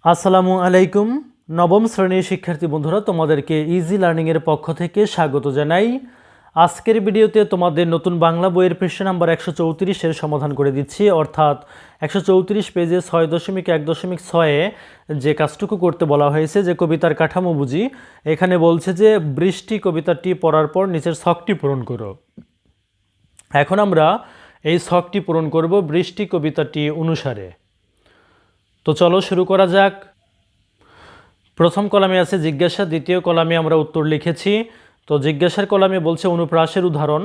আসসালামু আলাইকুম। নবম শ্রেণীর শিক্ষার্থী বন্ধুরা, তোমাদেরকে ইজি লার্নিংয়ের পক্ষ থেকে স্বাগত জানাই। আজকের ভিডিওতে তোমাদের নতুন বাংলা বইয়ের পৃষ্ঠা নাম্বার 134-এর সমাধান করে দিচ্ছি। অর্থাৎ 134 পেজে 6.1.6-এ যে কাজটুকু করতে বলা হয়েছে, যে কবিতার কাঠামো বুঝি, এখানে বলছে যে বৃষ্টি কবিতাটি পড়ার পর নিচের ছকটি পূরণ করো। এখন আমরা এই ছকটি পূরণ করব বৃষ্টি কবিতাটি অনুসারে। তো চলো শুরু করা যাক। প্রথম কলামে আছে জিজ্ঞাসা, দ্বিতীয় কলামে আমরা উত্তর লিখেছি। তো জিজ্ঞাসার কলামে বলছে অনুপ্রাসের উদাহরণ।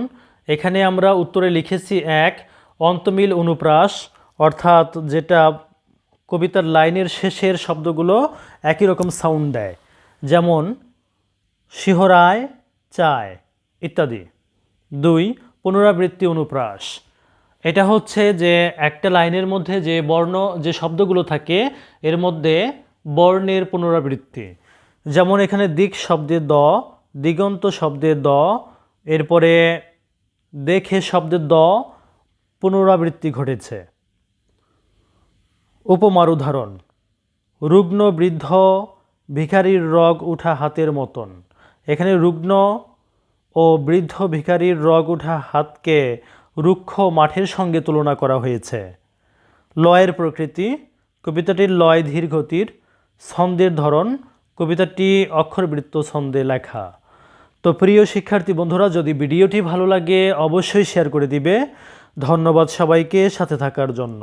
এখানে আমরা উত্তরে লিখেছি 1 অন্তমিল অনুপ্রাস, অর্থাৎ যেটা কবিতার লাইনের শেষের শব্দগুলো একই রকম সাউন্ড দেয়, যেমন শিহরায়, চায় ইত্যাদি। 2 পুনরাবৃত্তি অনুপ্রাস। এটা হচ্ছে যে একটা লাইনের মধ্যে যে বর্ণ যে শব্দগুলো থাকে এর মধ্যে বর্ণের পুনরাবৃত্তি, যেমন এখানে দিক শব্দে দ, দিগন্ত শব্দে দ, এরপরে দেখে শব্দে দ পুনরাবৃত্তি ঘটেছে। উপমার উদাহরণ, রুগ্ন বৃদ্ধ ভিখারির রগ উঠা হাতের মতন। এখানে রুগ্ন ও বৃদ্ধ ভিখারির রগ উঠা হাতকে রুক্ষ মাঠের সঙ্গে তুলনা করা হয়েছে। লয়ের প্রকৃতি, কবিতাটির লয় ধীর গতির। ছন্দের ধরন, কবিতাটি অক্ষরবৃত্ত ছন্দে লেখা। তো প্রিয় শিক্ষার্থী বন্ধুরা, যদি ভিডিওটি ভালো লাগে অবশ্যই শেয়ার করে দিবে। ধন্যবাদ সবাইকে সাথে থাকার জন্য।